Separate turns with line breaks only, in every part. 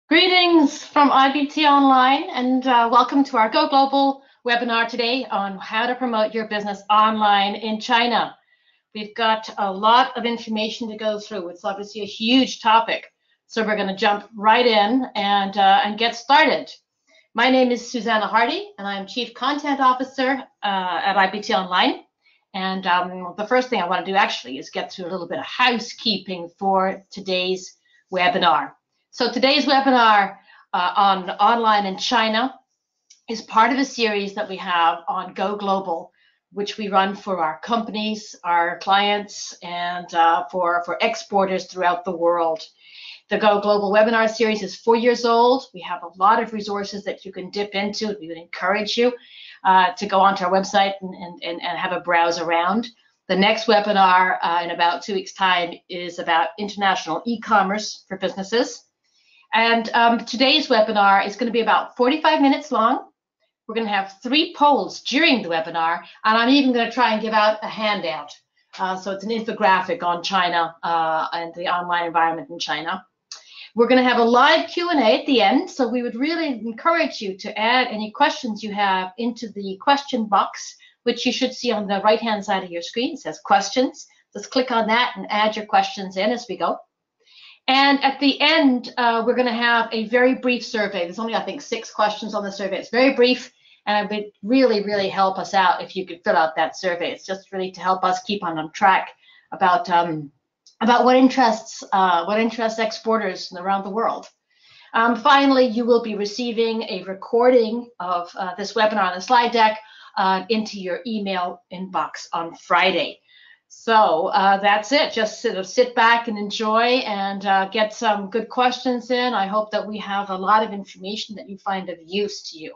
Greetings from IBT Online and welcome to our Go Global webinar today on how to promote your business online in China. We've got a lot of information to go through. It's obviously a huge topic, so we're going to jump right in and get started. My name is Susanna Hardy and I'm Chief Content Officer at IBT Online. And the first thing I want to do actually is get through a little bit of housekeeping for today's webinar. So today's webinar on online in China is part of a series that we have on Go Global, which we run for our companies, our clients, and for exporters throughout the world. The Go Global webinar series is 4 years old. We have a lot of resources that you can dip into. We would encourage you to go onto our website and have a browse around. The next webinar in about 2 weeks' time is about international e-commerce for businesses. And today's webinar is going to be about 45 minutes long. We're going to have 3 polls during the webinar, and I'm even going to try and give out a handout. So it's an infographic on China and the online environment in China. We're going to have a live Q&A at the end, so we would really encourage you to add any questions you have into the question box, which you should see on the right-hand side of your screen. It says questions. Just click on that and add your questions in as we go. And at the end, we're going to have a very brief survey. There's only, I think, 6 questions on the survey. It's very brief, and it would really, really help us out if you could fill out that survey. It's just really to help us keep on track about what interests exporters around the world. Finally, you will be receiving a recording of this webinar and the slide deck into your email inbox on Friday. So that's it. Just sort of sit back and enjoy and get some good questions in. I hope that we have a lot of information that you find of use to you.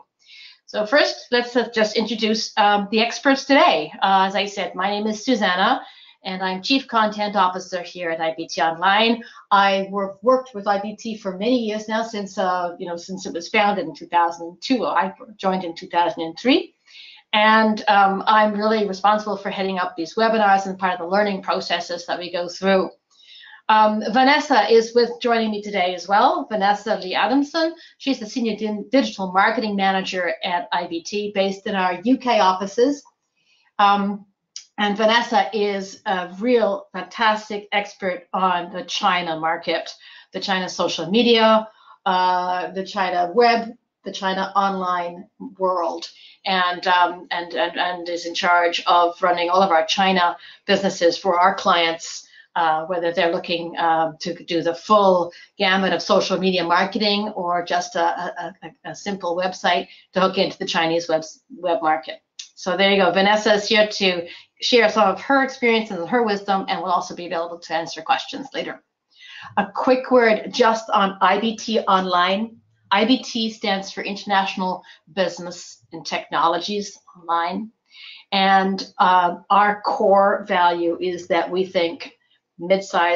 So first, let's just introduce the experts today. As I said, my name is Susanna, and I'm Chief Content Officer here at IBT Online. I worked with IBT for many years now, since it was founded in 2002. I joined in 2003. And I'm really responsible for heading up these webinars and part of the learning processes that we go through. Vanessa is joining me today as well. Vanessa Li Adamson. She's the Senior Digital Marketing Manager at IBT, based in our UK offices. And Vanessa is a real fantastic expert on the China market, the China social media, the China web, the China online world. And is in charge of running all of our China businesses for our clients, whether they're looking to do the full gamut of social media marketing or just a simple website to hook into the Chinese web market. So there you go. Vanessa is here to share some of her experiences and her wisdom, and will also be available to answer questions later. A quick word just on IBT Online. IBT stands for International Business and Technologies Online. And our core value is that we think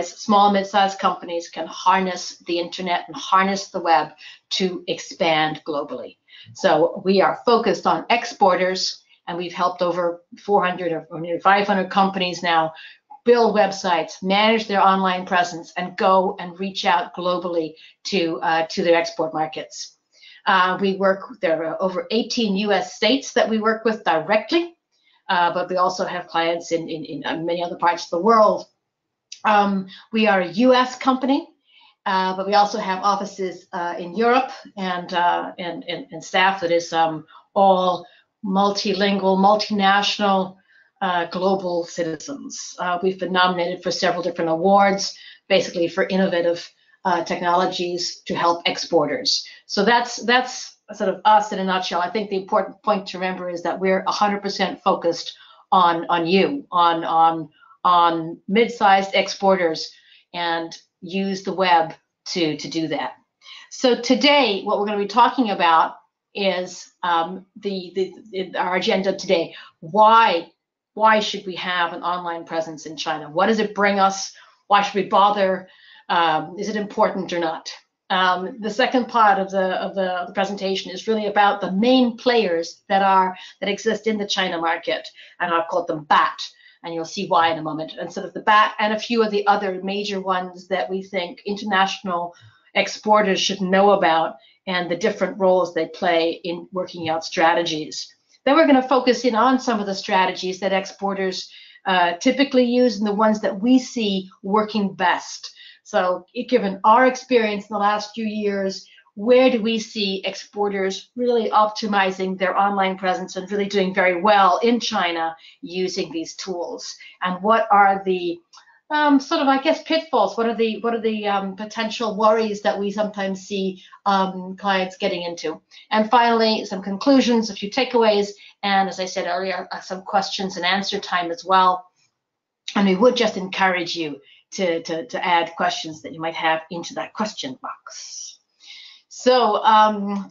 small mid-sized companies can harness the internet and harness the web to expand globally. So we are focused on exporters, and we've helped over 400 or nearly 500 companies now build websites, manage their online presence, and go and reach out globally to their export markets. There are over 18 US states that we work with directly, but we also have clients in many other parts of the world. We are a US company, but we also have offices in Europe and staff that is all multilingual, multinational, global citizens. We've been nominated for several different awards, basically for innovative technologies to help exporters. So that's sort of us in a nutshell. I think the important point to remember is that we're 100% focused on you, on mid-sized exporters, and use the web to do that. So today, what we're going to be talking about is our agenda today. Why should we have an online presence in China? What does it bring us? Why should we bother? Is it important or not? The second part of the presentation is really about the main players that exist in the China market, and I've called them BAT, and you'll see why in a moment. And sort of the BAT and a few of the other major ones that we think international exporters should know about and the different roles they play in working out strategies. Then we're going to focus in on some of the strategies that exporters typically use and the ones that we see working best. So given our experience in the last few years, where do we see exporters really optimizing their online presence and really doing very well in China using these tools? And what are the sort of, I guess, pitfalls? What are the potential worries that we sometimes see clients getting into? And finally, some conclusions, a few takeaways, and as I said earlier, some questions and answer time as well. And we would just encourage you to add questions that you might have into that question box. So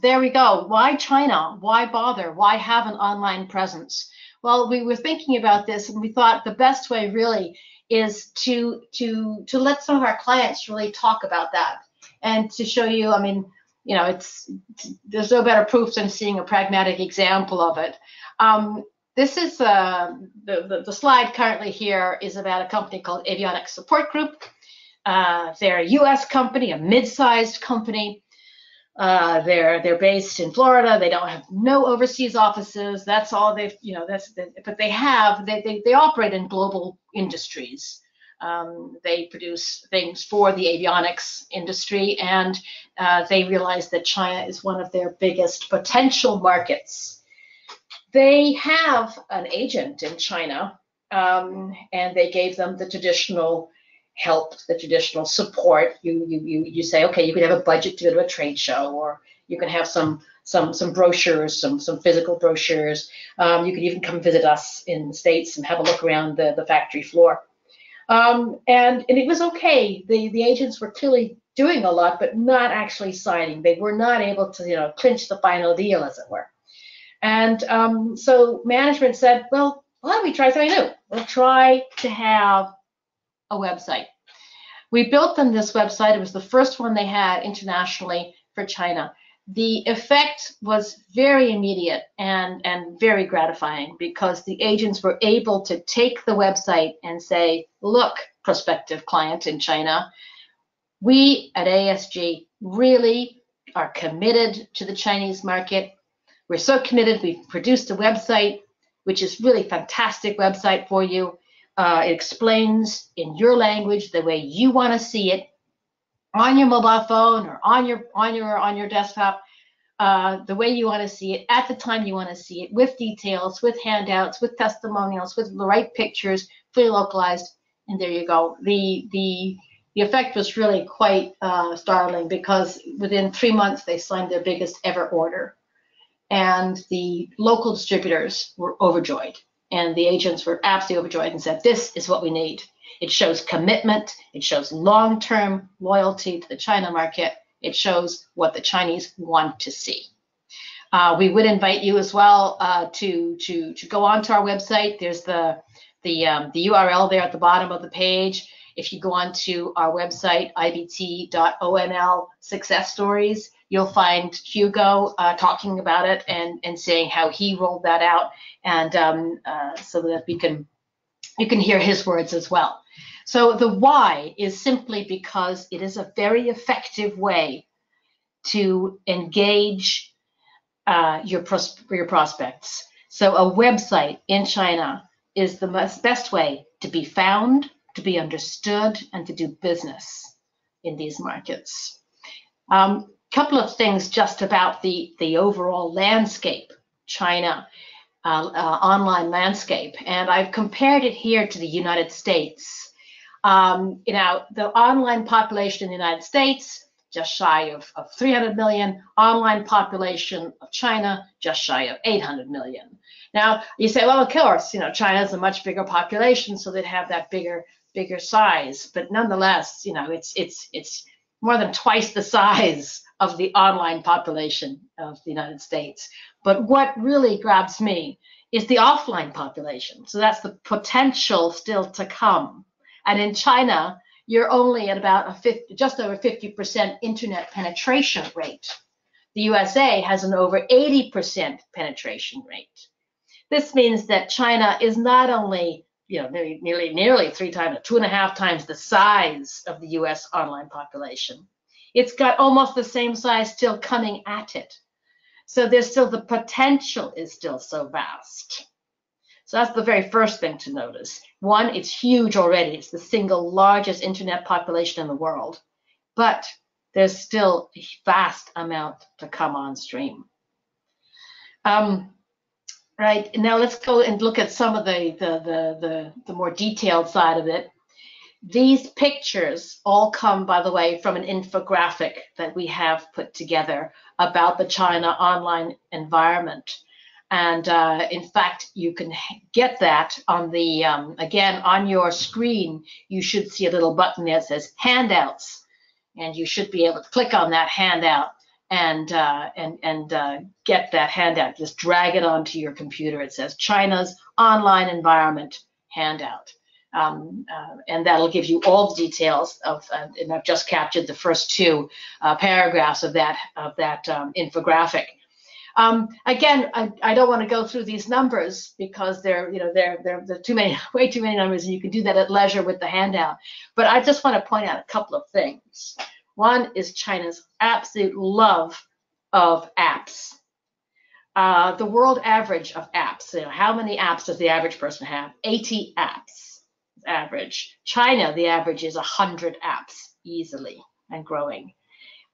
there we go. Why China? Why bother? Why have an online presence? Well, we were thinking about this, and we thought the best way really is to let some of our clients really talk about that, and to show you. I mean, you know, there's no better proof than seeing a pragmatic example of it. This is the slide currently here is about a company called Avionics Support Group. They're a U.S. company, a mid-sized company. They're based in Florida. They don't have no overseas offices. That's all they've, you know, but they operate in global industries. They produce things for the avionics industry, and they realize that China is one of their biggest potential markets. They have an agent in China, and they gave them the traditional help, the traditional support. You say, okay, you can have a budget to go to a trade show, or you can have some brochures, some physical brochures. You could even come visit us in the States and have a look around the factory floor. And it was okay. The agents were clearly doing a lot, but not actually signing. They were not able to, you know, clinch the final deal, as it were. And so management said, well, why don't we try something new? We'll try to have a website. We built them this website. It was the first one they had internationally for China. The effect was very immediate and very gratifying, because the agents were able to take the website and say, look, prospective client in China, we at ASG really are committed to the Chinese market. We're so committed, we've produced a website, which is really a fantastic website for you. It explains in your language the way you want to see it on your mobile phone or on your desktop, the way you want to see it at the time you want to see it, with details, with handouts, with testimonials, with the right pictures, fully localized, and there you go. The effect was really quite startling, because within 3 months they signed their biggest ever order, and the local distributors were overjoyed. And the agents were absolutely overjoyed and said, this is what we need. It shows commitment. It shows long-term loyalty to the China market. It shows what the Chinese want to see. We would invite you as well to go onto our website. There's the URL there at the bottom of the page. If you go onto our website, ibt.onl success stories, you'll find Hugo talking about it and saying how he rolled that out, and so that you can hear his words as well. So the why is simply because it is a very effective way to engage your prospects. So a website in China is the best way to be found, to be understood, and to do business in these markets. Couple of things just about the overall landscape, China online landscape, and I've compared it here to the United States. You know, the online population in the United States, just shy of 300 million, online population of China, just shy of 800 million. Now, you say, well, of course, you know, China has a much bigger population, so they'd have that bigger size, but nonetheless, you know, it's more than twice the size of the online population of the United States. But what really grabs me is the offline population. So that's the potential still to come. And in China, you're only at about just over 50% internet penetration rate. The USA has an over 80% penetration rate. This means that China is not only, you know, nearly 2.5 times the size of the US online population. It's got almost the same size still coming at it. So there's still, the potential is still so vast. So that's the very first thing to notice. One, it's huge already. It's the single largest internet population in the world, but there's still a vast amount to come on stream. Right, now let's go and look at some of the more detailed side of it. These pictures all come, by the way, from an infographic that we have put together about the China online environment. And in fact, you can get that on the, again, on your screen, you should see a little button that says handouts. And you should be able to click on that handout and get that handout. Just drag it onto your computer. It says China's online environment handout. And that'll give you all the details of, and I've just captured the first two paragraphs of that infographic. Again, I don't want to go through these numbers because they're too many, way too many numbers, and you can do that at leisure with the handout. But I just want to point out a couple of things. One is China's absolute love of apps. The world average of apps, how many apps does the average person have? 80 apps average. China, the average is 100 apps easily and growing.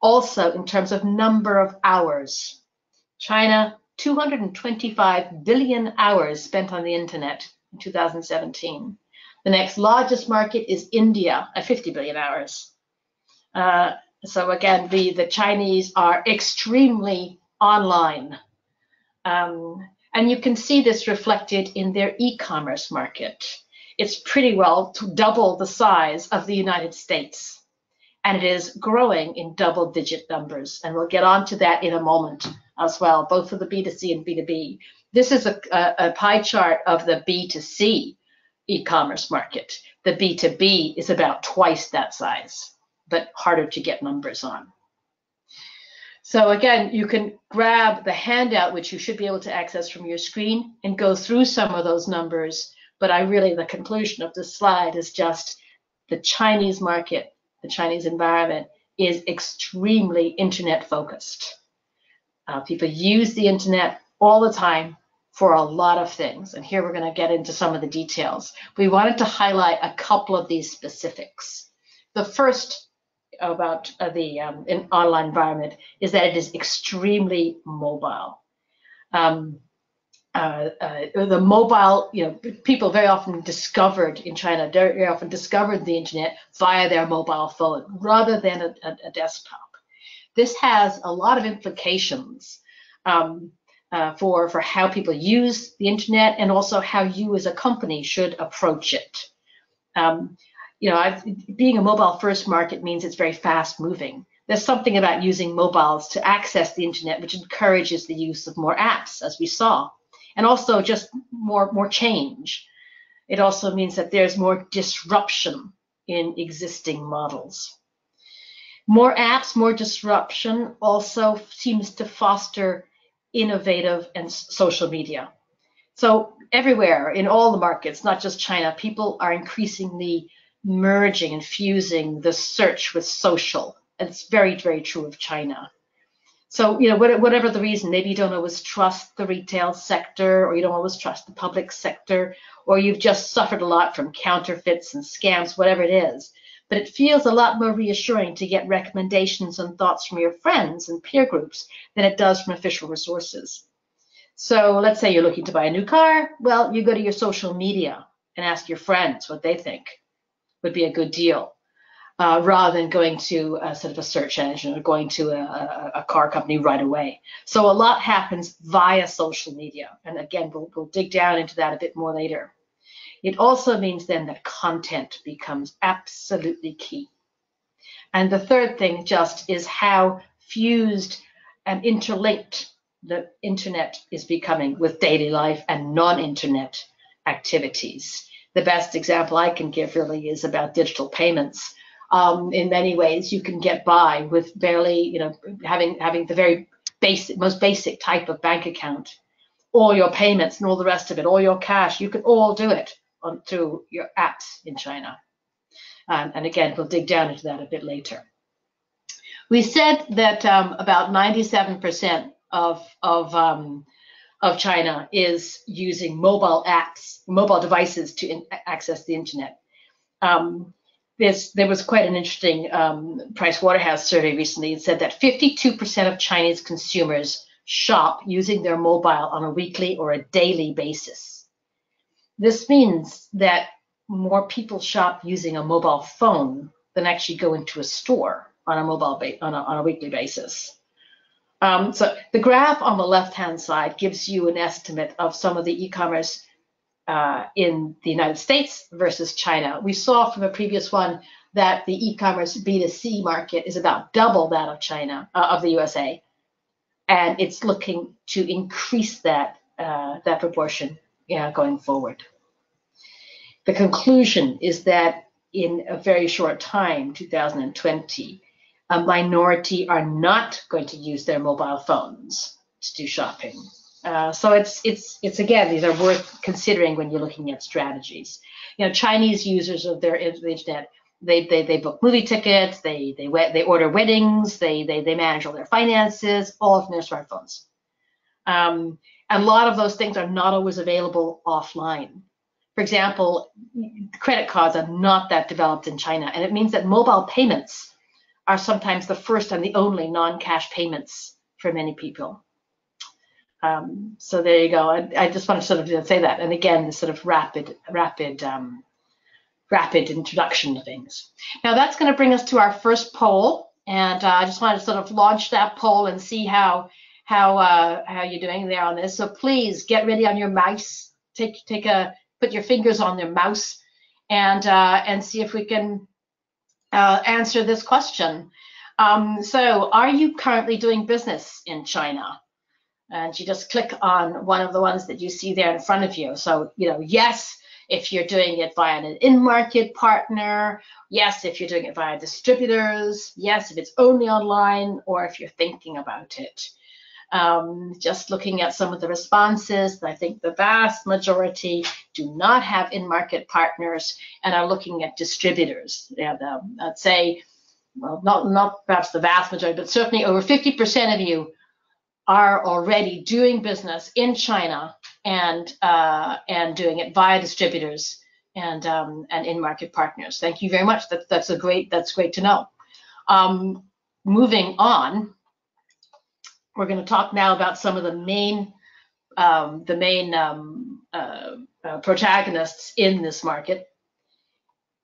Also, in terms of number of hours, China, 225 billion hours spent on the internet in 2017. The next largest market is India at 50 billion hours. So again, the Chinese are extremely online. And you can see this reflected in their e-commerce market. It's pretty well to double the size of the United States. And it is growing in double-digit numbers. And we'll get on to that in a moment as well, both for the B2C and B2B. This is a pie chart of the B2C e-commerce market. The B2B is about twice that size, but harder to get numbers on. So again, you can grab the handout, which you should be able to access from your screen, and go through some of those numbers. But the conclusion of this slide is just the Chinese market, the Chinese environment is extremely internet focused. People use the internet all the time for a lot of things. And here we're going to get into some of the details. We wanted to highlight a couple of these specifics. The first about the online environment is that it is extremely mobile. The mobile, people very often discovered in China, very often discovered the internet via their mobile phone rather than a desktop. This has a lot of implications for how people use the internet and also how you as a company should approach it. Being a mobile-first market means it's very fast-moving. There's something about using mobiles to access the internet which encourages the use of more apps, as we saw, and also just more change. It also means that there's more disruption in existing models. More apps, more disruption also seems to foster innovative and social media. So everywhere, in all the markets, not just China, people are increasingly merging and fusing the search with social. And it's very, very true of China. So, whatever the reason, maybe you don't always trust the retail sector, or you don't always trust the public sector, or you've just suffered a lot from counterfeits and scams, whatever it is. But it feels a lot more reassuring to get recommendations and thoughts from your friends and peer groups than it does from official resources. So let's say you're looking to buy a new car. Well, you go to your social media and ask your friends what they think would be a good deal, rather than going to a sort of a search engine or going to a car company right away. So a lot happens via social media. And again, we'll dig down into that a bit more later. It also means then that content becomes absolutely key. And the third thing just is how fused and interlinked the internet is becoming with daily life and non-internet activities. The best example I can give really is about digital payments. In many ways, you can get by with barely, having the very most basic type of bank account. All your payments and all the rest of it, all your cash, you can all do it through your apps in China. And again, we'll dig down into that a bit later. We said that about 97% of China is using mobile apps, mobile devices to access the internet. There was quite an interesting Price Waterhouse survey recently. It said that 52% of Chinese consumers shop using their mobile on a weekly or a daily basis. This means that more people shop using a mobile phone than actually go into a store on a weekly basis. So the graph on the left-hand side gives you an estimate of some of the e-commerce in the United States versus China. We saw from a previous one that the e-commerce B2C market is about double that of China, of the USA, and it's looking to increase that proportion going forward. The conclusion is that in a very short time, 2020, a minority are not going to use their mobile phones to do shopping. So it's again, these are worth considering when you're looking at strategies. Chinese users of the internet, they book movie tickets, they order weddings, they manage all their finances, all from their smartphones. And a lot of those things are not always available offline. For example, credit cards are not that developed in China, and it means that mobile payments are sometimes the first and the only non-cash payments for many people. So there you go. I just want to sort of say that. And again, this sort of rapid introduction to things. Now that's going to bring us to our first poll, and I just wanted to sort of launch that poll and see how you're doing there on this. So please get ready on your mouse. Put your fingers on your mouse, and see if we can answer this question. So, are you currently doing business in China? And you just click on one of the ones that you see there in front of you. So, yes, if you're doing it via an in-market partner, yes, if you're doing it via distributors, yes, if it's only online, or if you're thinking about it. Just looking at some of the responses, I think the vast majority do not have in-market partners and are looking at distributors. I'd say, well, not perhaps the vast majority, but certainly over 50% of you are already doing business in China and doing it via distributors and in-market partners. Thank you very much. That's great to know. Moving on. We're going to talk now about some of the main protagonists in this market,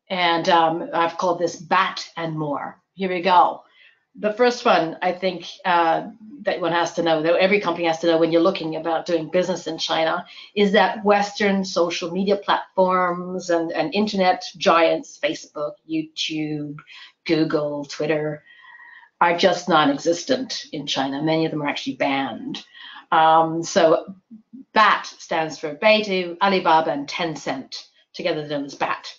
and I've called this BAT and more. Here we go. The first one, I think, that one has to know, that every company has to know when you're looking about doing business in China, is that Western social media platforms and internet giants, Facebook, YouTube, Google, Twitter, are just non-existent in China. Many of them are actually banned. So BAT stands for Baidu, Alibaba, and Tencent, together known as BAT.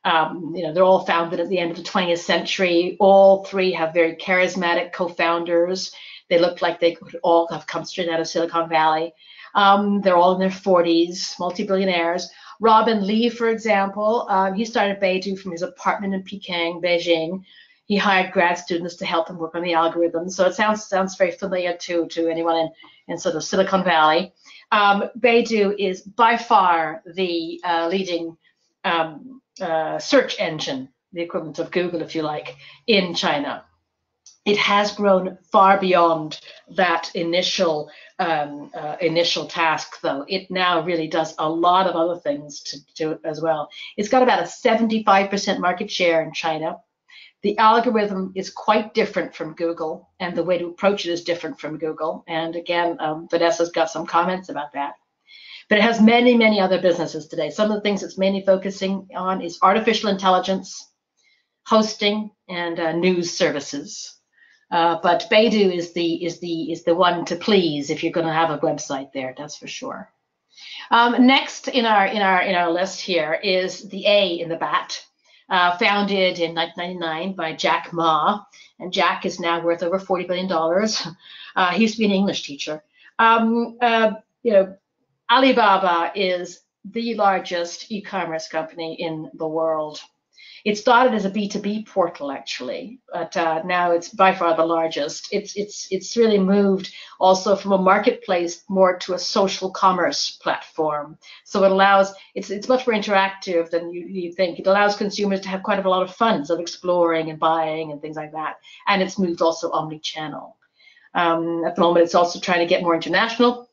They're all founded at the end of the 20th century. All three have very charismatic co-founders. They look like they could all have come straight out of Silicon Valley. They're all in their 40s, multi-billionaires. Robin Li, for example, he started Baidu from his apartment in Peking, Beijing. He hired grad students to help him work on the algorithms. So it sounds very familiar to anyone in sort of Silicon Valley. Baidu is by far the leading search engine, the equivalent of Google, if you like, in China. It has grown far beyond that initial task, though. It now really does a lot of other things to do as well. It's got about a 75% market share in China. The algorithm is quite different from Google, and the way to approach it is different from Google. And again, Vanessa's got some comments about that. But it has many, many other businesses today. Some of the things it's mainly focusing on is artificial intelligence, hosting, and news services. But Baidu is the one to please if you're going to have a website there. That's for sure. Next in our list here is the A in the BAT. Founded in 1999 by Jack Ma, and Jack is now worth over $40 billion. He used to be an English teacher. Alibaba is the largest e-commerce company in the world. It started as a B2B portal, actually, but now it's by far the largest. It's really moved also from a marketplace more to a social commerce platform. So it allows, it's much more interactive than you think. It allows consumers to have quite a lot of fun, of exploring and buying and things like that. And it's moved also omni-channel. At the moment, it's also trying to get more international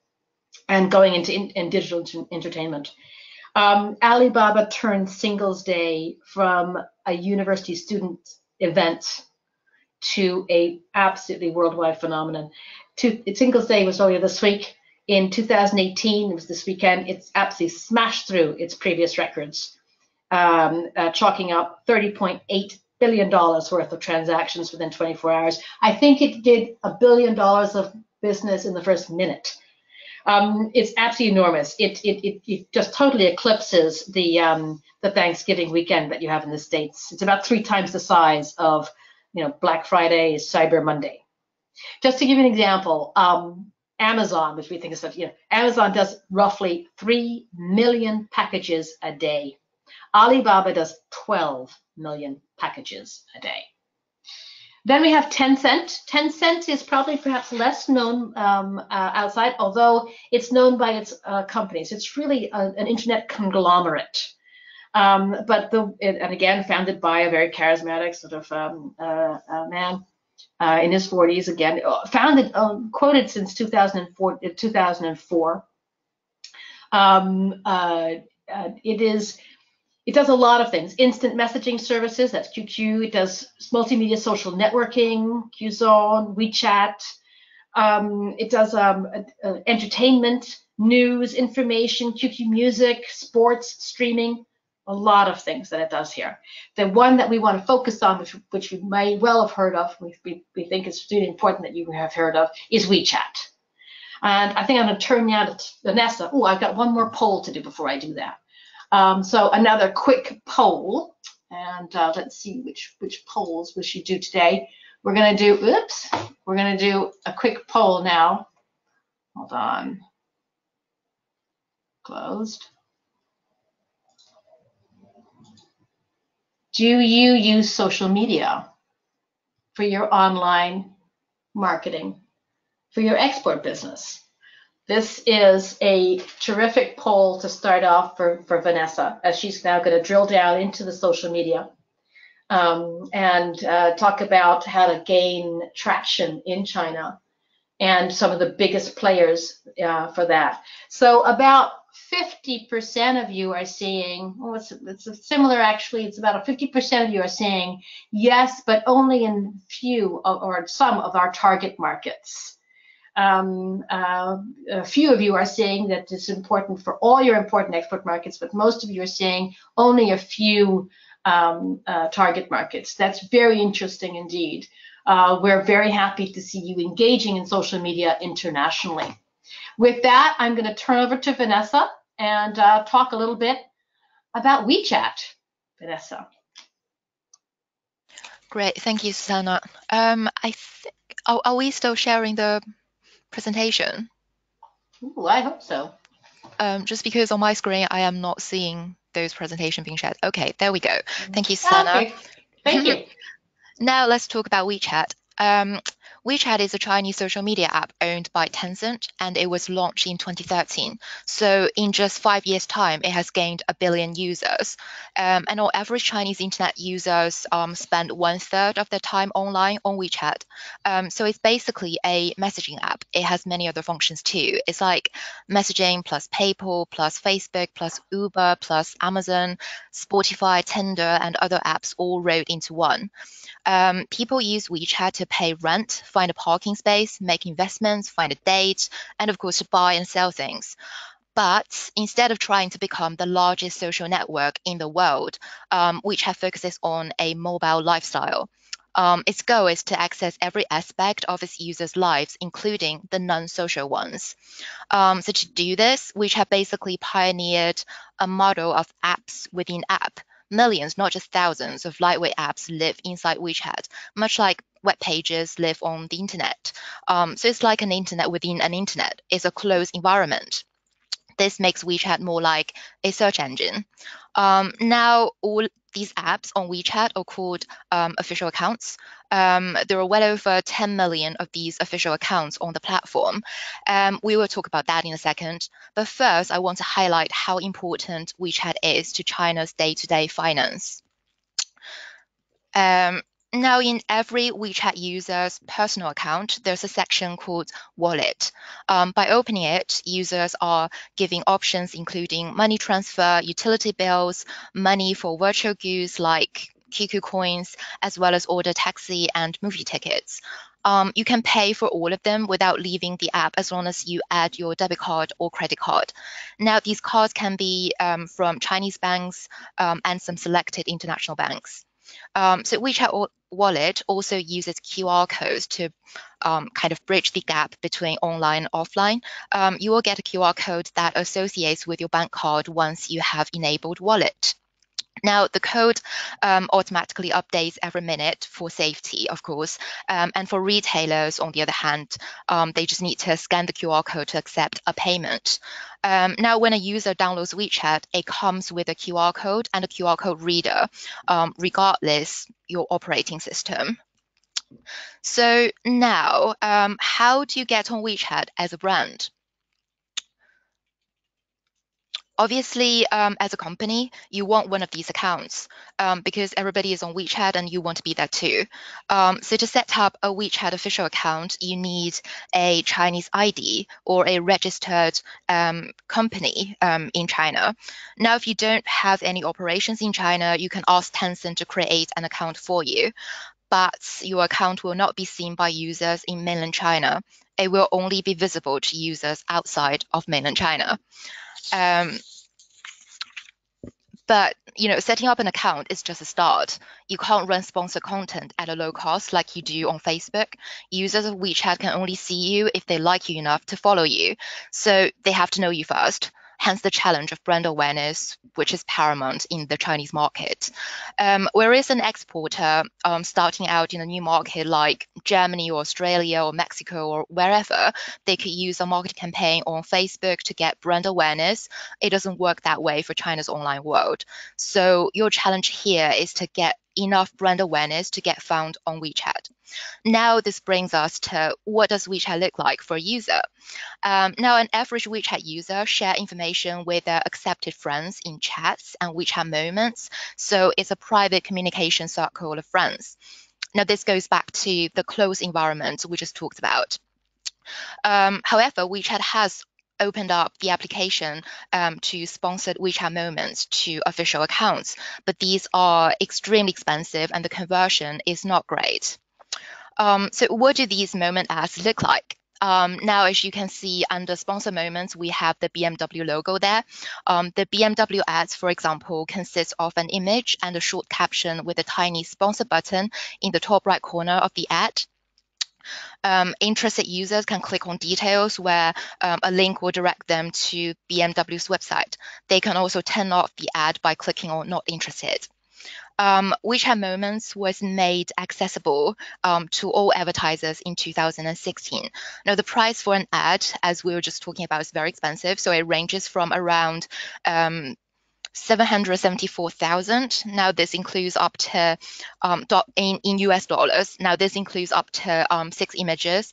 and going into digital entertainment. Alibaba turned Singles Day from a university student event to a absolutely worldwide phenomenon. Singles Day was earlier this week. In 2018, it was this weekend, it's absolutely smashed through its previous records, chalking up $30.8 billion worth of transactions within 24 hours. I think it did $1 billion of business in the first minute. It's absolutely enormous. It just totally eclipses the Thanksgiving weekend that you have in the States. It's about 3 times the size of, Black Friday, Cyber Monday. Just to give you an example, Amazon, which we think is such, Amazon does roughly 3 million packages a day. Alibaba does 12 million packages a day. Then we have Tencent. Tencent is probably perhaps less known outside, although it's known by its companies. It's really an internet conglomerate. And again, founded by a very charismatic sort of man in his 40s. Again, founded, quoted since 2004. It does a lot of things. Instant messaging services, that's QQ. It does multimedia social networking, Qzone, WeChat. It does entertainment, news, information, QQ music, sports, streaming, a lot of things that it does here. The one that we want to focus on, which you may well have heard of, we think is really important that you have heard of, is WeChat. And I think I'm going to turn now to Vanessa. Oh, I've got one more poll to do before I do that. So another quick poll, and let's see which polls we should do today. We're going to do a quick poll now. Hold on. Closed. Do you use social media for your online marketing, for your export business? This is a terrific poll to start off for Vanessa, as she's now going to drill down into the social media and talk about how to gain traction in China and some of the biggest players for that. So about 50% of you are saying, it's similar actually, it's about 50% of you are saying yes, but only in few or some of our target markets. A few of you are saying that it's important for all your important export markets, but most of you are saying only a few target markets. That's very interesting indeed. We're very happy to see you engaging in social media internationally. With that, I'm going to turn over to Vanessa and talk a little bit about WeChat. Vanessa.
Great, thank you, Susanna. I think, are we still sharing the presentation?
Ooh, I hope so.
Just because on my screen I am not seeing those presentations being shared. Okay, there we go. Thank you, Susanna.
Okay. Thank you.
Now let's talk about WeChat. WeChat is a Chinese social media app owned by Tencent, and it was launched in 2013. So in just 5 years' time, it has gained 1 billion users. And on average, Chinese internet users spend 1/3 of their time online on WeChat. So it's basically a messaging app. It has many other functions too. It's like messaging plus PayPal plus Facebook plus Uber plus Amazon, Spotify, Tinder, and other apps all rolled into one. People use WeChat to pay rent, find a parking space, make investments, find a date, and of course to buy and sell things. But instead of trying to become the largest social network in the world, WeChat focuses on a mobile lifestyle. Its goal is to access every aspect of its users' lives, including the non-social ones. So to do this, WeChat basically pioneered a model of apps within app. Millions, not just thousands, of lightweight apps live inside WeChat, much like web pages live on the internet. So it's like an internet within an internet. It's a closed environment. This makes WeChat more like a search engine. Now, all these apps on WeChat are called official accounts. There are well over 10 million of these official accounts on the platform. We will talk about that in a second. But first, I want to highlight how important WeChat is to China's day-to-day finance. Now, in every WeChat user's personal account, there's a section called Wallet. By opening it, users are giving options including money transfer, utility bills, money for virtual goods like QQ coins, as well as order taxi and movie tickets. You can pay for all of them without leaving the app as long as you add your debit card or credit card. Now, these cards can be from Chinese banks and some selected international banks. So WeChat Wallet also uses QR codes to kind of bridge the gap between online and offline. You will get a QR code that associates with your bank card once you have enabled Wallet. Now, the code automatically updates every minute for safety, of course. And for retailers, on the other hand, they just need to scan the QR code to accept a payment. Now, when a user downloads WeChat, it comes with a QR code and a QR code reader, regardless your operating system. So now, how do you get on WeChat as a brand? Obviously, as a company, you want one of these accounts because everybody is on WeChat and you want to be there too. So to set up a WeChat official account, you need a Chinese ID or a registered company in China. Now, if you don't have any operations in China, you can ask Tencent to create an account for you, but your account will not be seen by users in mainland China. It will only be visible to users outside of mainland China. But setting up an account is just a start. You can't run sponsored content at a low cost like you do on Facebook. Users of WeChat can only see you if they like you enough to follow you. So they have to know you first. Hence the challenge of brand awareness, which is paramount in the Chinese market. Whereas an exporter starting out in a new market like Germany or Australia or Mexico or wherever, they could use a marketing campaign on Facebook to get brand awareness. It doesn't work that way for China's online world. So your challenge here is to get enough brand awareness to get found on WeChat. Now this brings us to what does WeChat look like for a user? Now an average WeChat user share information with their accepted friends in chats and WeChat moments. So it's a private communication circle of friends. Now this goes back to the closed environment we just talked about. However, WeChat has opened up the application to sponsored WeChat moments to official accounts, but these are extremely expensive and the conversion is not great. So what do these moment ads look like? Now, as you can see under sponsor moments, we have the BMW logo there. The BMW ads, for example, consists of an image and a short caption with a tiny sponsor button in the top right corner of the ad. Interested users can click on details where a link will direct them to BMW's website. They can also turn off the ad by clicking on not interested. WeChat Moments was made accessible to all advertisers in 2016. Now, the price for an ad, as we were just talking about, is very expensive. So it ranges from around 774,000. Now this includes up to in US dollars. Now this includes up to 6 images,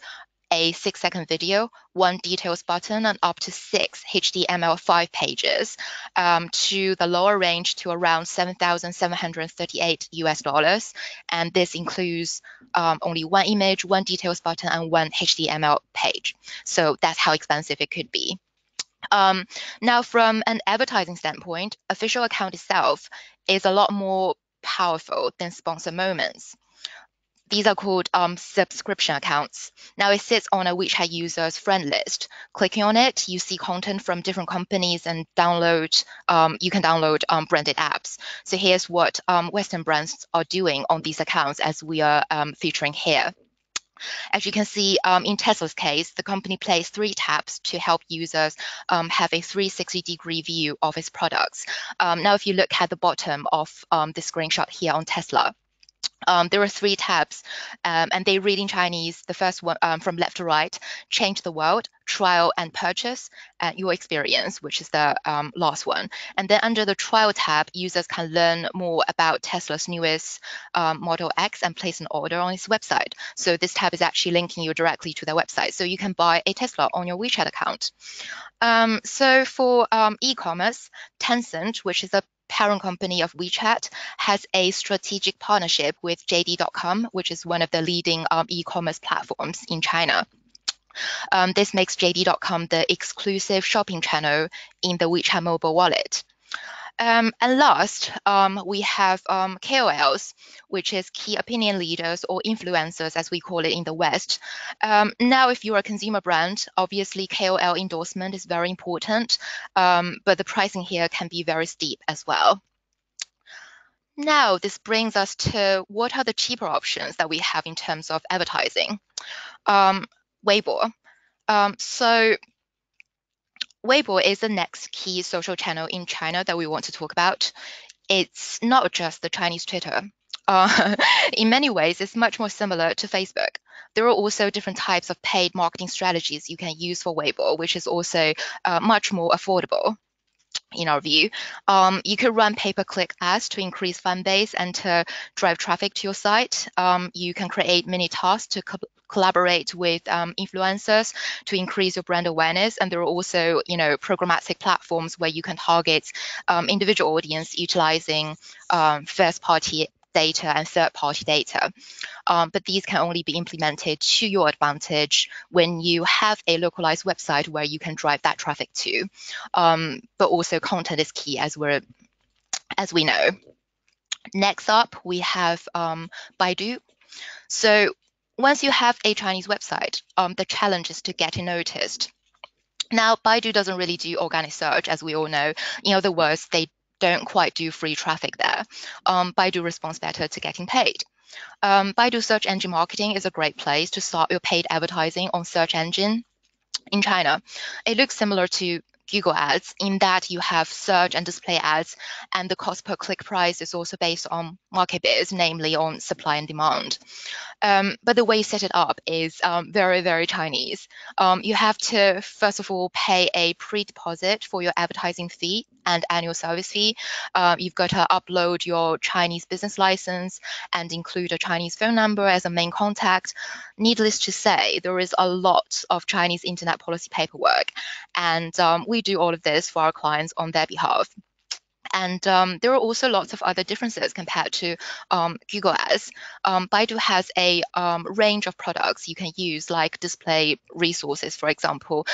a 6-second video, 1 details button, and up to 6 HTML5 pages, to the lower range to around 7,738 US dollars. And this includes only 1 image, 1 details button, and 1 HTML page. So that's how expensive it could be. Now, from an advertising standpoint, official account itself is a lot more powerful than sponsor moments. These are called subscription accounts. Now, it sits on a WeChat user's friend list. Clicking on it, you see content from different companies and you can download branded apps. So here's what Western brands are doing on these accounts as we are featuring here. As you can see, in Tesla's case, the company placed 3 tabs to help users have a 360-degree view of its products. Now, if you look at the bottom of the screenshot here on Tesla, There are 3 tabs, and they read in Chinese. The first one, from left to right: change the world, trial and purchase, and your experience, which is the last one. And then under the trial tab, users can learn more about Tesla's newest Model X and place an order on its website. So this tab is actually linking you directly to their website, so you can buy a Tesla on your WeChat account. So for e-commerce, Tencent, which is a parent company of WeChat, has a strategic partnership with JD.com, which is one of the leading e-commerce platforms in China. This makes JD.com the exclusive shopping channel in the WeChat mobile wallet. And last, we have KOLs, which is key opinion leaders or influencers, as we call it in the West. Now, if you're a consumer brand, obviously KOL endorsement is very important, but the pricing here can be very steep as well. Now, this brings us to what are the cheaper options that we have in terms of advertising. Weibo. So Weibo is the next key social channel in China that we want to talk about. It's not just the Chinese Twitter. In many ways, it's much more similar to Facebook. There are also different types of paid marketing strategies you can use for Weibo, which is also much more affordable in our view. You could run pay-per-click ads to increase fan base and to drive traffic to your site. You can create mini tasks to collaborate with influencers to increase your brand awareness. And there are also, programmatic platforms where you can target individual audience utilizing first-party data and third-party data. But these can only be implemented to your advantage when you have a localized website where you can drive that traffic to. But also content is key, as we know. Next up, we have Baidu. So once you have a Chinese website, the challenge is to get it noticed. Now, Baidu doesn't really do organic search, as we all know. In other words, they don't quite do free traffic there. Baidu responds better to getting paid. Baidu search engine marketing is a great place to start your paid advertising on search engine in China. It looks similar to Google ads in that you have search and display ads, and the cost per click price is also based on market bids, namely on supply and demand. But the way you set it up is very, very Chinese. You have to, first of all, pay a pre-deposit for your advertising fee and annual service fee. You've got to upload your Chinese business license and include a Chinese phone number as a main contact. Needless to say, there is a lot of Chinese internet policy paperwork, and we do all of this for our clients on their behalf. And there are also lots of other differences compared to Google Ads. Baidu has a range of products you can use, like display resources, for example.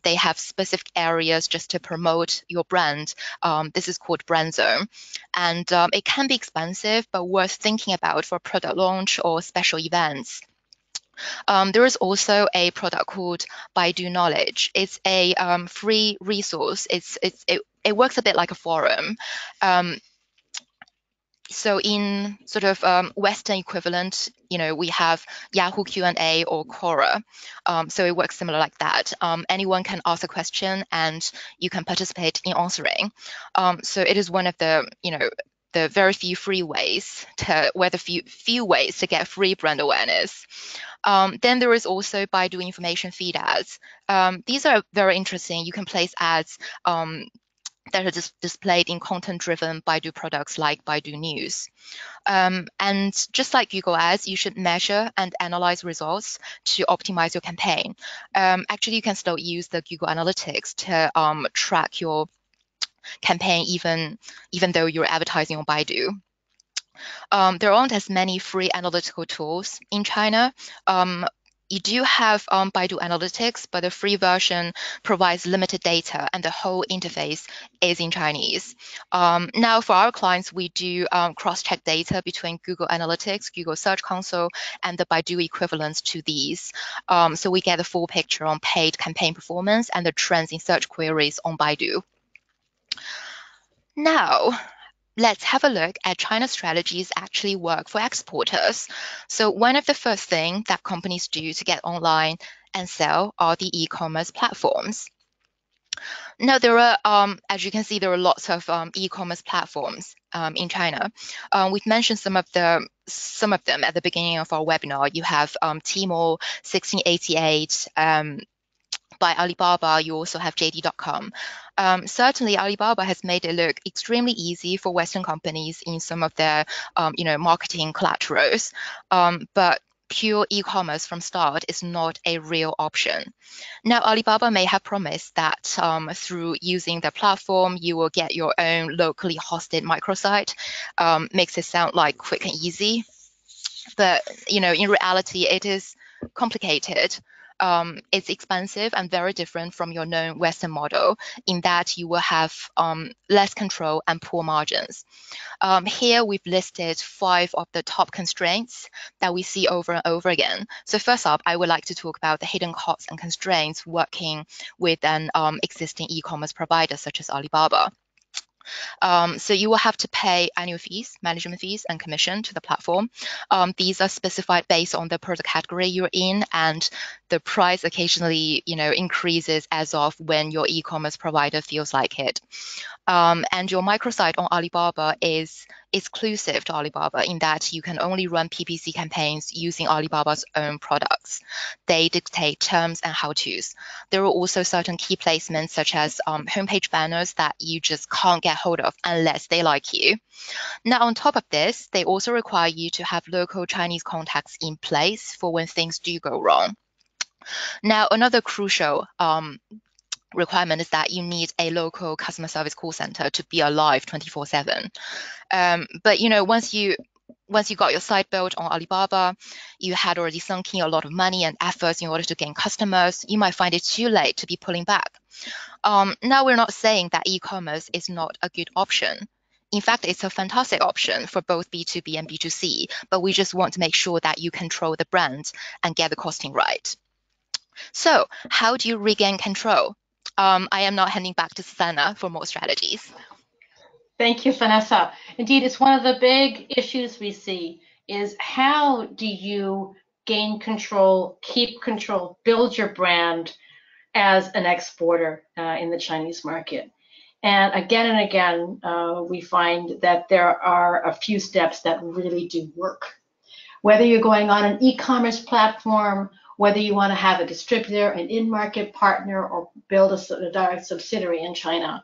They have specific areas just to promote your brand. This is called Brand Zone. And it can be expensive, but worth thinking about for product launch or special events. There is also a product called Baidu Knowledge. It's a free resource. It works a bit like a forum. So in sort of Western equivalent, we have Yahoo Q&A or Quora. So it works similar like that. Anyone can ask a question and you can participate in answering. So it is one of the, the very few free ways few ways to get free brand awareness. Then there is also Baidu information feed ads. These are very interesting. You can place ads that are displayed in content-driven Baidu products like Baidu News. And just like Google Ads, you should measure and analyze results to optimize your campaign. Actually, you can still use the Google Analytics to track your campaign even though you're advertising on Baidu. There aren't as many free analytical tools in China. You do have Baidu Analytics, but the free version provides limited data and the whole interface is in Chinese. Now, for our clients, we do cross-check data between Google Analytics, Google Search Console, and the Baidu equivalents to these. So we get a full picture on paid campaign performance and the trends in search queries on Baidu. Now, let's have a look at China's strategies actually work for exporters. So one of the first things that companies do to get online and sell are the e-commerce platforms. Now, there are, as you can see, there are lots of e-commerce platforms in China. We've mentioned some of them at the beginning of our webinar. You have Tmall, 1688, by Alibaba. You also have JD.com. Certainly, Alibaba has made it look extremely easy for Western companies in some of their, marketing collaterals. But pure e-commerce from start is not a real option. Now, Alibaba may have promised that through using the platform, you will get your own locally hosted microsite. Makes it sound like quick and easy, but in reality, it is complicated. It's expensive and very different from your known Western model in that you will have less control and poor margins. Here we've listed 5 of the top constraints that we see over and over again. So first up, I would like to talk about the hidden costs and constraints working with an existing e-commerce provider such as Alibaba. So you will have to pay annual fees, management fees, and commission to the platform. These are specified based on the product category you're in, and the price occasionally, increases as of when your e-commerce provider feels like it. And your microsite on Alibaba is exclusive to Alibaba in that you can only run PPC campaigns using Alibaba's own products. They dictate terms and how-tos. There are also certain key placements such as homepage banners that you just can't get hold of unless they like you. Now, on top of this, they also require you to have local Chinese contacts in place for when things do go wrong. Now, another crucial requirement is that you need a local customer service call center to be alive 24/7. But once you got your site built on Alibaba, you had already sunk in a lot of money and efforts in order to gain customers, you might find it too late to be pulling back. Now, we're not saying that e-commerce is not a good option. In fact, it's a fantastic option for both B2B and B2C, but we just want to make sure that you control the brand and get the costing right. So how do you regain control? I am now handing back to Susanna for more strategies.
Thank you, Vanessa. Indeed, it's one of the big issues we see is how do you gain control, keep control, build your brand as an exporter in the Chinese market. And again, we find that there are a few steps that really do work. Whether you're going on an e-commerce platform, whether you want to have a distributor, an in-market partner, or build a direct subsidiary in China.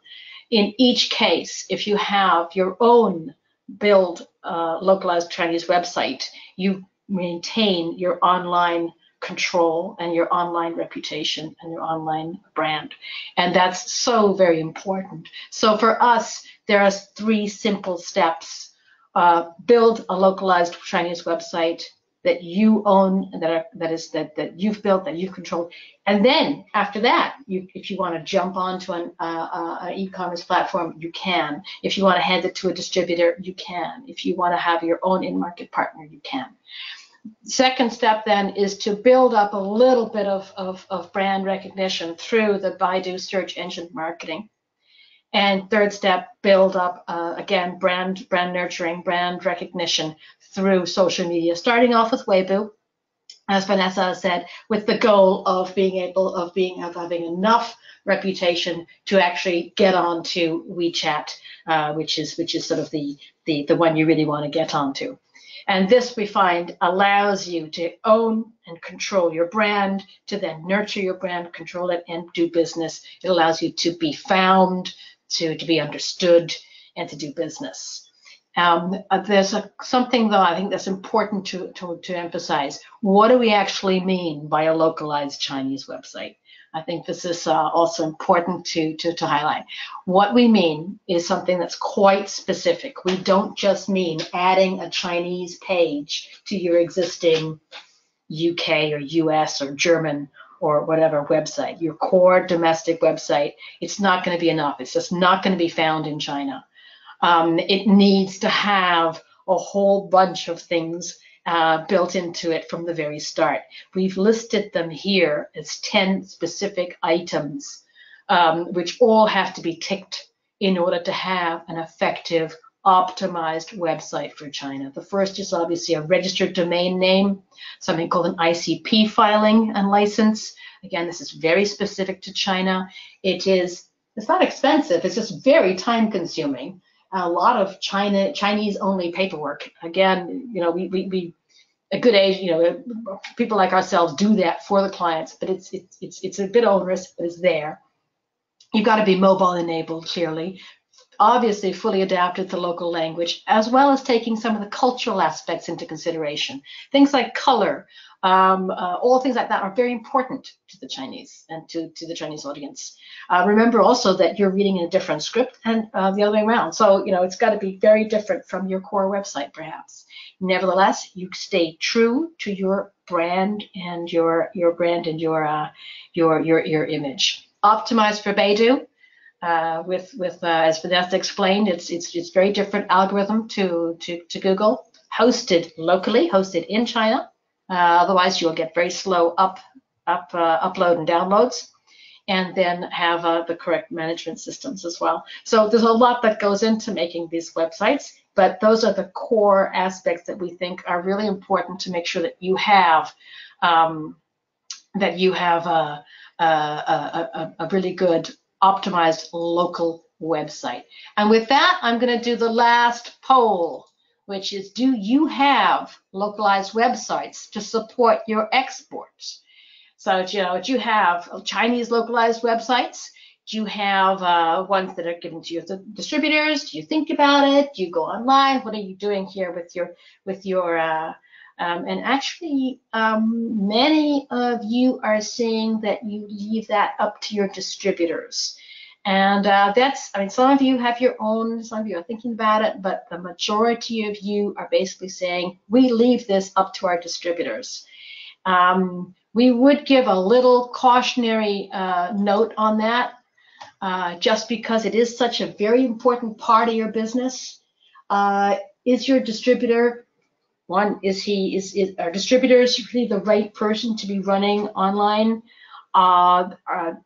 In each case, if you have your own build localized Chinese website, you maintain your online control and your online reputation and your online brand. And that's so very important. So for us, there are 3 simple steps. Build a localized Chinese website that you own, that you've built, that you've controlled, and then after that, if you want to jump onto an e-commerce platform, you can. If you want to hand it to a distributor, you can. If you want to have your own in-market partner, you can. Second step then is to build up a little bit of brand recognition through the Baidu search engine marketing. And third step, build up, again, brand nurturing, brand recognition through social media, starting off with Weibo, as Vanessa said, with the goal of having enough reputation to actually get onto WeChat, which is sort of the one you really want to get onto. And this, we find, allows you to own and control your brand, to then nurture your brand, control it, and do business. It allows you to be found, to be understood, and to do business. There's something, though, I think that's important to emphasize. What do we actually mean by a localized Chinese website? I think this is also important to highlight. What we mean is something that's quite specific. We don't just mean adding a Chinese page to your existing UK or US or German or whatever website, your core domestic website. It's not going to be enough. It's just not going to be found in China. It needs to have a whole bunch of things built into it from the very start. We've listed them here as 10 specific items, which all have to be ticked in order to have an effective, optimized website for China. The first is obviously a registered domain name, something called an ICP filing and license. Again, this is very specific to China. It is it's not expensive. It's just very time consuming. A lot of Chinese only paperwork. Again, we a good age, people like ourselves do that for the clients, but it's a bit onerous, but it's there. You've got to be mobile enabled, clearly. Obviously fully adapted to local language, as well as taking some of the cultural aspects into consideration. Things like color, all things like that are very important to the Chinese and to the Chinese audience. Remember also that you're reading in a different script and the other way around. So, it's got to be very different from your core website, perhaps. Nevertheless, you stay true to your brand and your image. Optimized for Baidu. As Vanessa explained, it's very different algorithm to Google. Hosted locally, hosted in China. Otherwise, you'll get very slow upload and downloads, and then have the correct management systems as well. So there's a lot that goes into making these websites, but those are the core aspects that we think are really important to make sure that you have a really good optimized local website. And with that, I'm going to do the last poll, which is, do you have localized websites to support your exports? So, do you have Chinese localized websites? Do you have ones that are given to your distributors? Do you think about it? Do you go online? What are you doing here with your and actually, many of you are saying that you leave that up to your distributors. And some of you have your own, some of you are thinking about it, but the majority of you are basically saying, we leave this up to our distributors. We would give a little cautionary note on that, just because it is such a very important part of your business. Is your distributor, is our distributors really the right person to be running online?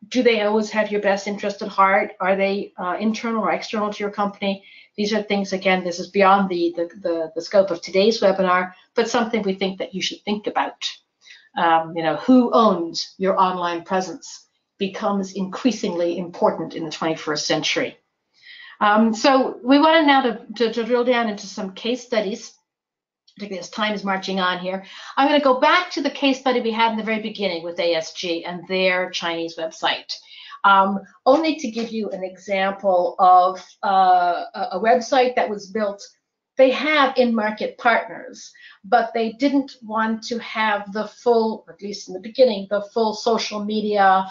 Do they always have your best interest at heart? Are they internal or external to your company? These are things, again, this is beyond the scope of today's webinar, but something we think that you should think about. Who owns your online presence becomes increasingly important in the 21st century. So we wanted now to drill down into some case studies, particularly as time is marching on here. I'm going to go back to the case study we had in the very beginning with ASG and their Chinese website. Only to give you an example of a website that was built. They have in-market partners, but they didn't want to have the full, at least in the beginning, the full social media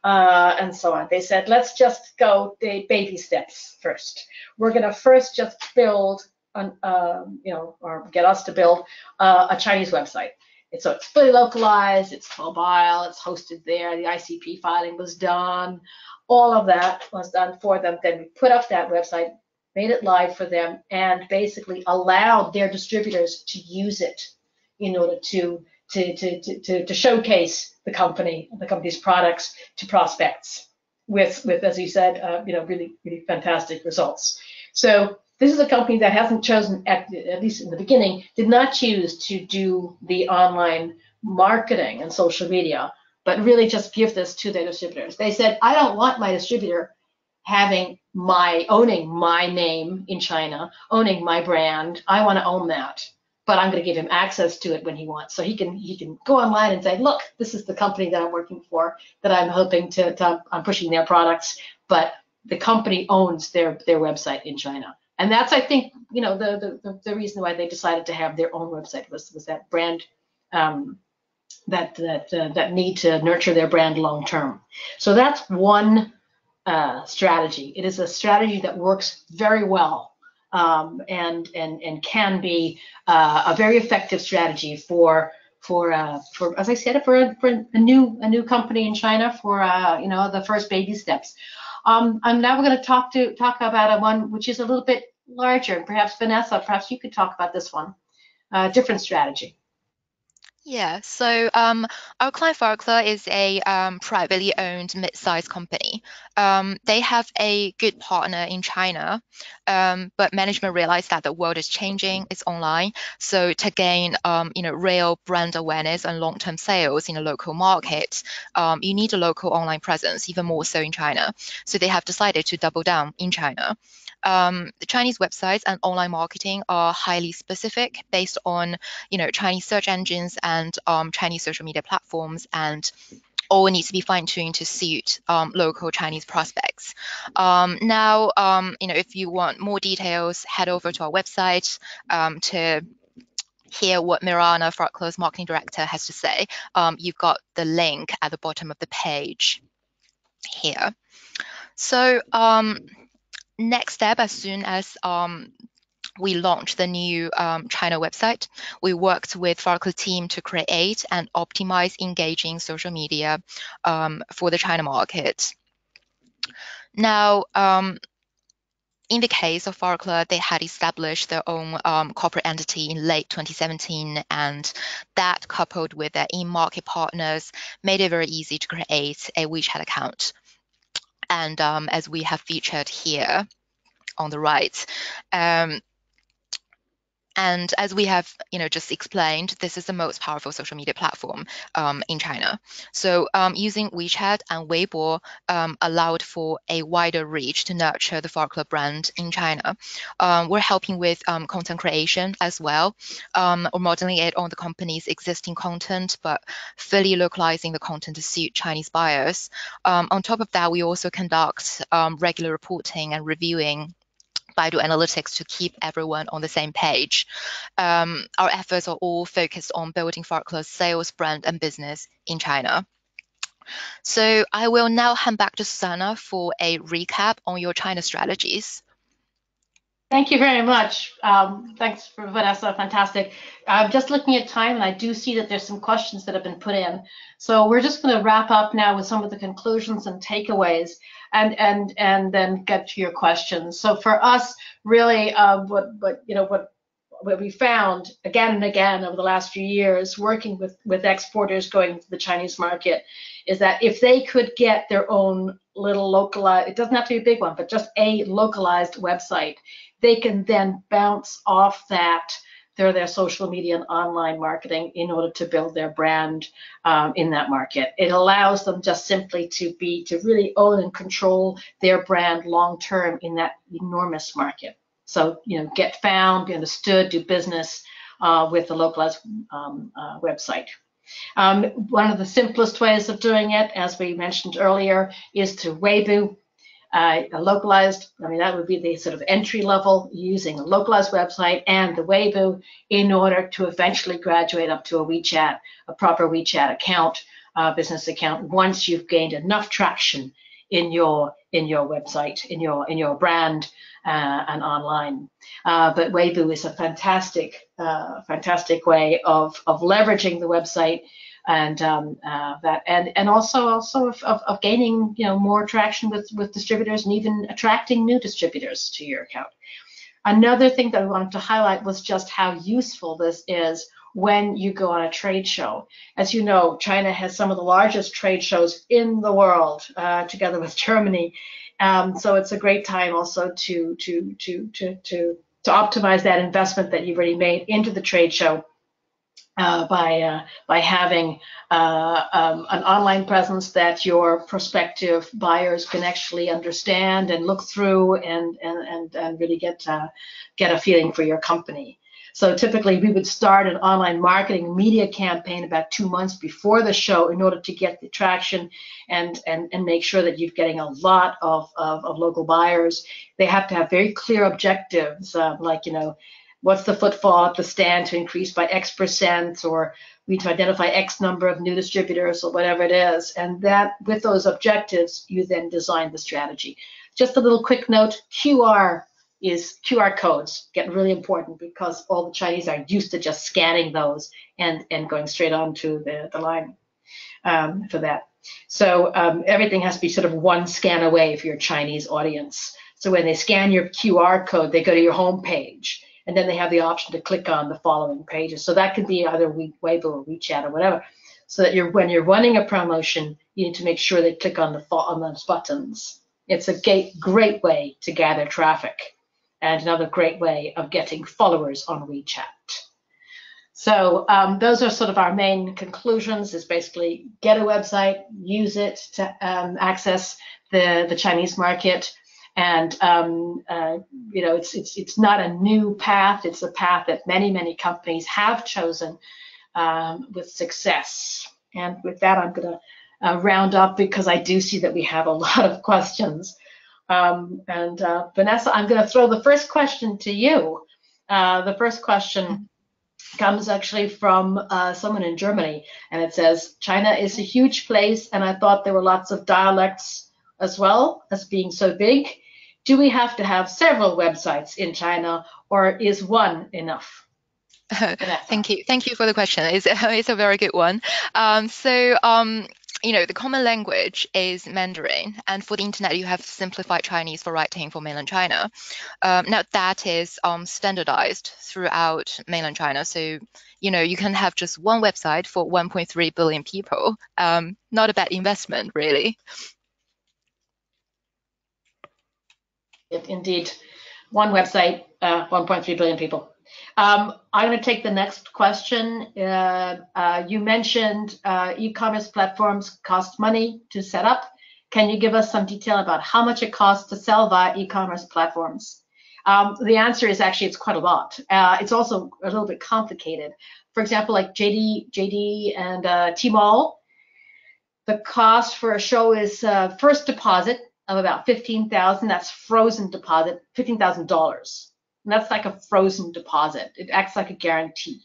and so on. They said, let's just go the baby steps first. We're going to first just build, or get us to build a Chinese website. So it's fully localized, it's mobile, it's hosted there, the ICP filing was done, all of that was done for them. Then we put up that website, made it live for them, and basically allowed their distributors to use it in order to showcase the company's products to prospects with as you said, really fantastic results. So this is a company that hasn't chosen, at least in the beginning, did not choose to do the online marketing and social media, but really just give this to their distributors. They said, I don't want my distributor owning my name in China, owning my brand. I want to own that, but I'm going to give him access to it when he wants. So he can go online and say, look, this is the company that I'm working for, that I'm hoping I'm pushing their products, but the company owns their website in China. And that's, I think, the reason why they decided to have their own website was that brand, that need to nurture their brand long term. So that's one strategy. It is a strategy that works very well, and can be a very effective strategy for as I said, for a new company in China, for the first baby steps. And now we're going to talk about one which is a little bit larger. Perhaps Vanessa, you could talk about this one, different strategy.
Yeah, so our client Farkler is a privately owned mid-sized company. They have a good partner in China, but management realized that the world is changing, it's online. So to gain real brand awareness and long-term sales in a local market, you need a local online presence, even more so in China. So they have decided to double down in China. The Chinese websites and online marketing are highly specific based on Chinese search engines and Chinese social media platforms, and all needs to be fine-tuned to suit local Chinese prospects. Now, if you want more details, head over to our website to hear what Mirana, Farkler's marketing director, has to say. You've got the link at the bottom of the page here. So next step, as soon as we launched the new China website, we worked with Farkler team to create and optimize engaging social media for the China market. Now, in the case of Farkler, they had established their own corporate entity in late 2017, and that, coupled with their in-market partners, made it very easy to create a WeChat account. And as we have featured here on the right, and as we have, just explained, this is the most powerful social media platform in China. So using WeChat and Weibo allowed for a wider reach to nurture the Farkler brand in China. We're helping with content creation as well, or modeling it on the company's existing content, but fully localizing the content to suit Chinese buyers. On top of that, we also conduct regular reporting and reviewing Baidu analytics to keep everyone on the same page. Our efforts are all focused on building Farkler's sales, brand, and business in China. So I will now hand back to Susanna for a recap on your China strategies.
Thank you very much. Thanks for Vanessa, fantastic. Just looking at time, and I do see that there's some questions that have been put in. So we're just going to wrap up now with some of the conclusions and takeaways, and then get to your questions. So for us, really, what we found again and again over the last few years, working with exporters going to the Chinese market, is that if they could get their own little localized, it doesn't have to be a big one, but just a localized website, they can then bounce off that their social media and online marketing in order to build their brand in that market. It allows them just simply to really own and control their brand long term in that enormous market. So get found, be understood, do business with the localized website. One of the simplest ways of doing it, as we mentioned earlier, is through Weibo. A localized, that would be the sort of entry level, using a localized website and the Weibo in order to eventually graduate up to a proper WeChat account, business account, once you've gained enough traction in your website, in your brand and online. But Weibo is a fantastic way of leveraging the website, and also of gaining more traction with distributors, and even attracting new distributors to your account. Another thing that I wanted to highlight was just how useful this is when you go on a trade show. As you know, China has some of the largest trade shows in the world, together with Germany. So it's a great time also to optimize that investment that you've already made into the trade show. By having an online presence that your prospective buyers can actually understand and look through and really get a feeling for your company. So typically we would start an online marketing media campaign about 2 months before the show in order to get the traction and make sure that you're getting a lot of local buyers. They have to have very clear objectives, what's the footfall at the stand to increase by X%, or we need to identify X number of new distributors, or whatever it is. And that, with those objectives, you then design the strategy. Just a little quick note, QR codes get really important because all the Chinese are used to just scanning those and going straight onto the line for that. So everything has to be sort of one scan away for your Chinese audience. So when they scan your QR code, they go to your home page. and then they have the option to click on the following pages. So that could be either Weibo or WeChat or whatever. So that when you're running a promotion, you need to make sure they click on those buttons. It's a great way to gather traffic, and another great way of getting followers on WeChat. So those are sort of our main conclusions, is basically get a website, use it to access the Chinese market. And it's not a new path. It's a path that many companies have chosen with success. And with that, I'm going to round up, because I do see that we have a lot of questions. Vanessa, I'm going to throw the first question to you. The first question comes actually from someone in Germany, and it says, China is a huge place, and I thought there were lots of dialects as well as being so big. Do we have to have several websites in China, or is one enough?
Thank you for the question. It's a very good one. The common language is Mandarin, and for the internet, you have simplified Chinese for writing for mainland China. Now that is standardized throughout mainland China, so you can have just one website for 1.3 billion people. Not a bad investment, really.
Indeed, one website, 1.3 billion people. I'm going to take the next question. You mentioned e-commerce platforms cost money to set up. Can you give us some detail about how much it costs to sell via e-commerce platforms? The answer is actually it's quite a lot. It's also a little bit complicated. For example, like JD and Tmall, the cost for a show is first deposit of about $15,000. That's frozen deposit, $15,000. And that's like a frozen deposit. It acts like a guarantee.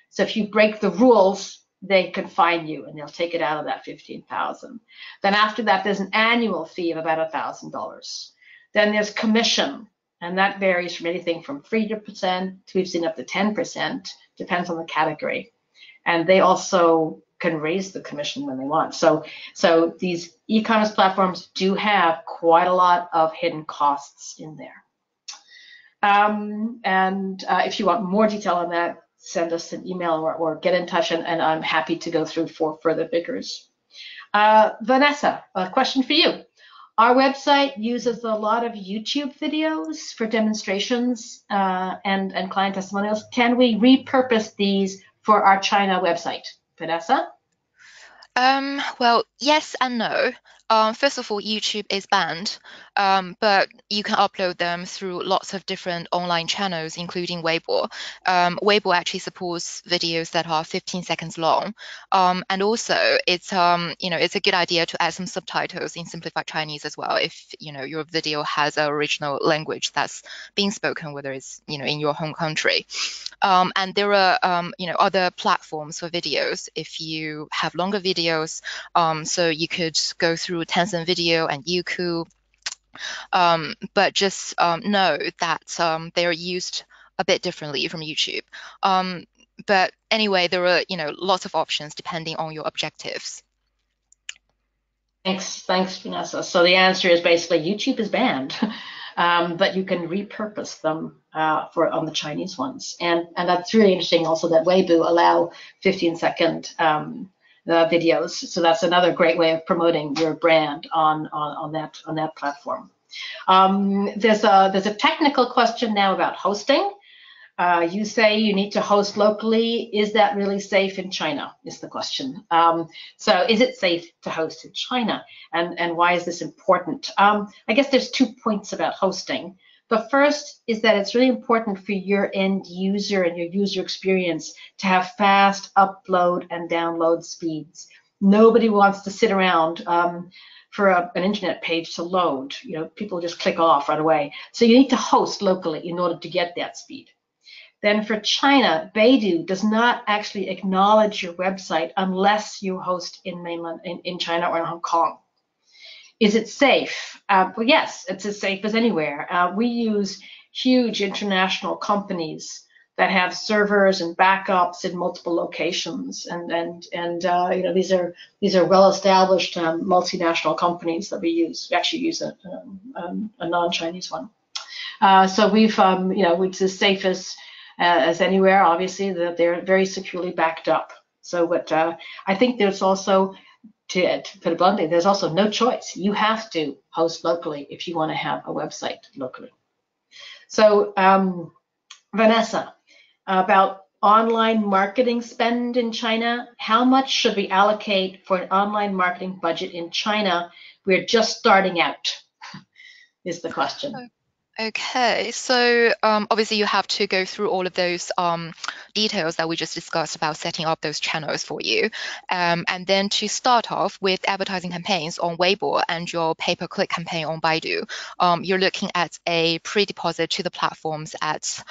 So if you break the rules, they can fine you, and they'll take it out of that $15,000. Then after that, there's an annual fee of about $1,000. Then there's commission, and that varies from anything from 3% to we've seen up to 10%, depends on the category. And they also can raise the commission when they want. So these e-commerce platforms do have quite a lot of hidden costs in there. If you want more detail on that, send us an email or get in touch, and I'm happy to go through for further figures. Vanessa, a question for you. Our website uses a lot of YouTube videos for demonstrations and client testimonials. Can we repurpose these for our China website? Vanessa?
Well, yes and no. First of all, YouTube is banned, but you can upload them through lots of different online channels, including Weibo. Weibo actually supports videos that are 15 seconds long, and also it's it's a good idea to add some subtitles in simplified Chinese as well if your video has an original language that's being spoken, whether it's in your home country. And there are other platforms for videos if you have longer videos. So you could go through Tencent Video and Youku, but just know that they are used a bit differently from YouTube. But anyway, there are lots of options depending on your objectives.
Thanks, Vanessa. So the answer is basically YouTube is banned, but you can repurpose them on the Chinese ones, and that's really interesting. Also, that Weibo allow 15-second videos, so that's another great way of promoting your brand on that platform. There's a technical question now about hosting. You say you need to host locally. Is that really safe in China, is the question. So is it safe to host in China? And why is this important? I guess there's 2 points about hosting. The first is that it's really important for your end user and your user experience to have fast upload and download speeds. Nobody wants to sit around for an internet page to load. People just click off right away. So you need to host locally in order to get that speed. Then for China, Baidu does not actually acknowledge your website unless you host in China or in Hong Kong. Is it safe? Well, yes, it's as safe as anywhere. We use huge international companies that have servers and backups in multiple locations, and these are well-established multinational companies that we use. We actually use a non-Chinese one. So we've it's as safe as as anywhere. Obviously, that they're very securely backed up. So what I think there's also, to put it bluntly, there's also no choice. You have to host locally if you want to have a website locally. So Vanessa, about online marketing spend in China, how much should we allocate for an online marketing budget in China? We're just starting out, is the question.
Okay, so obviously you have to go through all of those details that we just discussed about setting up those channels for you. And then to start off with advertising campaigns on Weibo and your pay-per-click campaign on Baidu, you're looking at a pre-deposit to the platforms at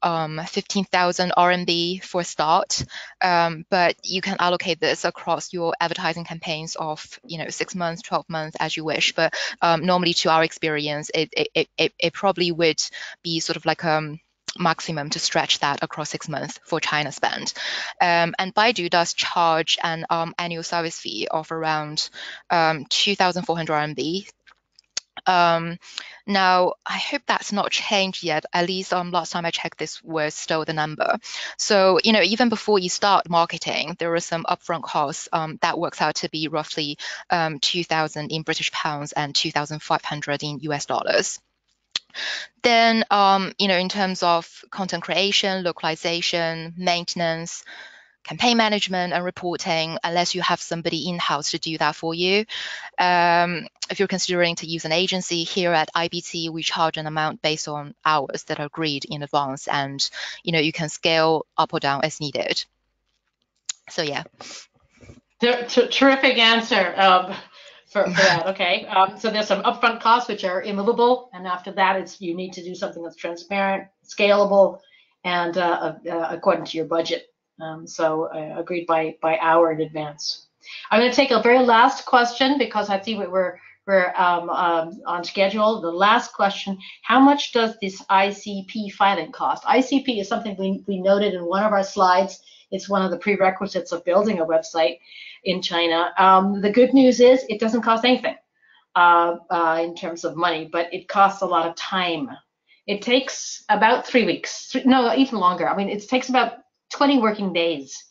15,000 RMB for a start, but you can allocate this across your advertising campaigns of 6 months, 12 months as you wish. But normally, to our experience, it probably would be sort of like maximum to stretch that across 6 months for China spend. And Baidu does charge an annual service fee of around 2,400 RMB. Now, I hope that's not changed yet. At least last time I checked, this was still the number. So, even before you start marketing, there are some upfront costs that works out to be roughly 2,000 in British pounds and 2,500 in US dollars. Then, in terms of content creation, localization, maintenance, campaign management and reporting, unless you have somebody in-house to do that for you. If you're considering to use an agency, here at IBT, we charge an amount based on hours that are agreed in advance, and you can scale up or down as needed. So yeah.
Terrific answer for that. Okay, so there's some upfront costs which are immovable, and after that, you need to do something that's transparent, scalable, and according to your budget. So agreed by hour in advance. I'm going to take a very last question because I see we're on schedule. The last question: how much does this ICP filing cost? ICP is something we noted in one of our slides. It's one of the prerequisites of building a website in China. The good news is it doesn't cost anything in terms of money, but it costs a lot of time. It takes about 3 weeks, no, even longer. I mean, it takes about 20 working days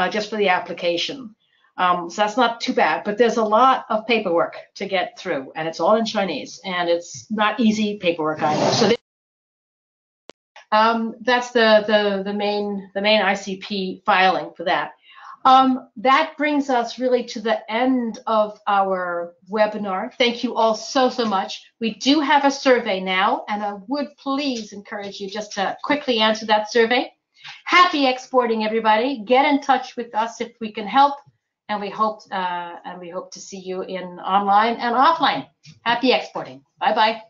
just for the application. So that's not too bad, but there's a lot of paperwork to get through, and it's all in Chinese, and it's not easy paperwork either. So that's the main ICP filing for that. That brings us really to the end of our webinar. Thank you all so much. We do have a survey now, and I would please encourage you just to quickly answer that survey. Happy exporting, everybody. Get in touch with us if we can help, and we hope to see you in online and offline. Happy exporting. Bye-bye.